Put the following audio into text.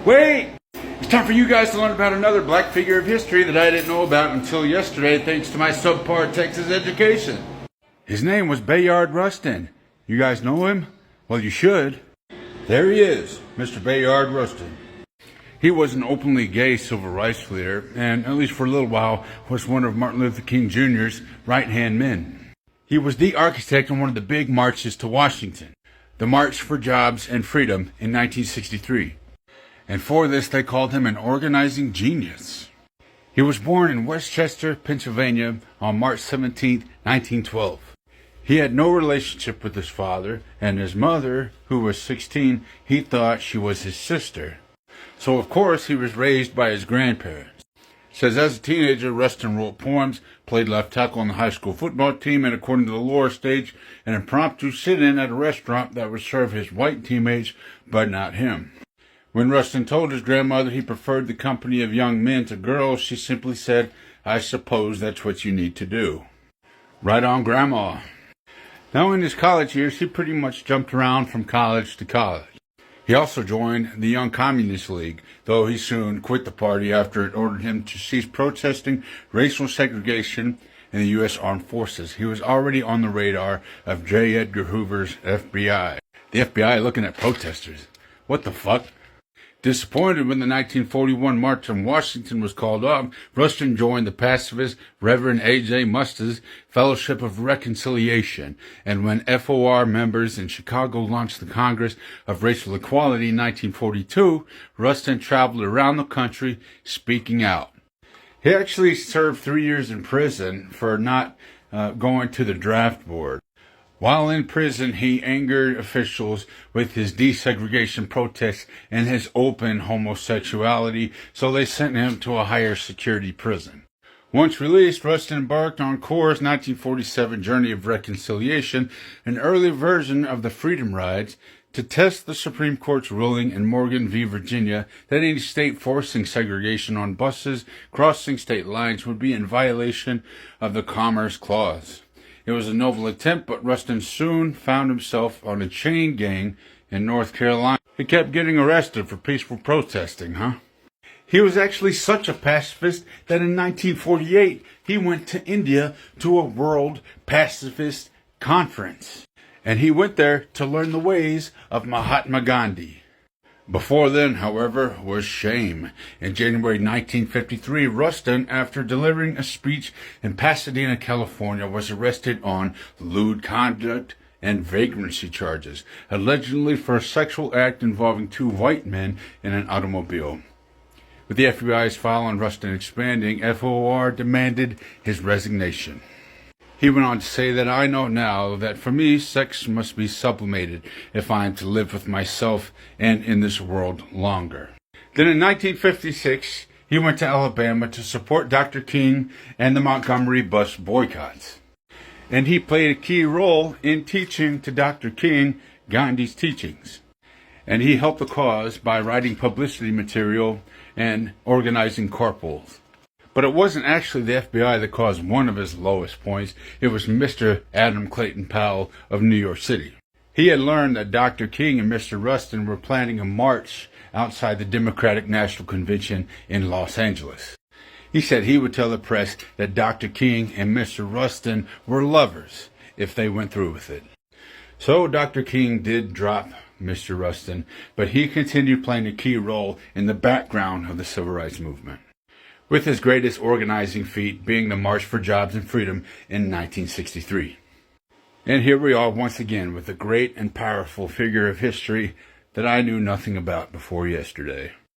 Wait! It's time for you guys to learn about another black figure of history that I didn't know about until yesterday thanks to my subpar Texas education. His name was Bayard Rustin. You guys know him? Well, you should. There he is, Mr. Bayard Rustin. He was an openly gay civil rights leader, and at least for a little while was one of Martin Luther King Jr.'s right-hand men. He was the architect on one of the big marches to Washington, the March for Jobs and Freedom in 1963. And for this they called him an organizing genius. He was born in Westchester, Pennsylvania on March 17, 1912. He had no relationship with his father, and his mother, who was 16, he thought she was his sister. So of course he was raised by his grandparents. It says as a teenager, Rustin wrote poems, played left tackle on the high school football team, and according to the lore, staged an impromptu sit-in at a restaurant that would serve his white teammates, but not him. When Rustin told his grandmother he preferred the company of young men to girls, she simply said, "I suppose that's what you need to do." Right on, Grandma. Now in his college years, he pretty much jumped around from college to college. He also joined the Young Communist League, though he soon quit the party after it ordered him to cease protesting racial segregation in the U.S. Armed Forces. He was already on the radar of J. Edgar Hoover's FBI. The FBI looking at protesters. What the fuck? Disappointed when the 1941 March on Washington was called off, Rustin joined the pacifist Reverend A.J. Musta's Fellowship of Reconciliation, and when FOR members in Chicago launched the Congress of Racial Equality in 1942, Rustin traveled around the country speaking out. He actually served 3 years in prison for not going to the draft board. While in prison, he angered officials with his desegregation protests and his open homosexuality, so they sent him to a higher security prison. Once released, Rustin embarked on Corps' 1947 Journey of Reconciliation, an early version of the Freedom Rides, to test the Supreme Court's ruling in Morgan v. Virginia that any state forcing segregation on buses crossing state lines would be in violation of the Commerce Clause. It was a noble attempt, but Rustin soon found himself on a chain gang in North Carolina. He kept getting arrested for peaceful protesting, He was actually such a pacifist that in 1948 he went to India to a World Pacifist Conference. And he went there to learn the ways of Mahatma Gandhi. Before then, however, was shame. In January 1953, Rustin, after delivering a speech in Pasadena, California, was arrested on lewd conduct and vagrancy charges, allegedly for a sexual act involving two white men in an automobile. With the FBI's file on Rustin expanding, FOR demanded his resignation. He went on to say that I know now that for me, sex must be sublimated if I am to live with myself and in this world longer. Then in 1956, he went to Alabama to support Dr. King and the Montgomery bus boycotts. And he played a key role in teaching to Dr. King Gandhi's teachings. And he helped the cause by writing publicity material and organizing carpools. But it wasn't actually the FBI that caused one of his lowest points. It was Mr. Adam Clayton Powell of New York City. He had learned that Dr. King and Mr. Rustin were planning a march outside the Democratic National Convention in Los Angeles. He said he would tell the press that Dr. King and Mr. Rustin were lovers if they went through with it. So Dr. King did drop Mr. Rustin, but he continued playing a key role in the background of the Civil Rights Movement, with his greatest organizing feat being the March for Jobs and Freedom in 1963. And here we are once again with a great and powerful figure of history that I knew nothing about before yesterday.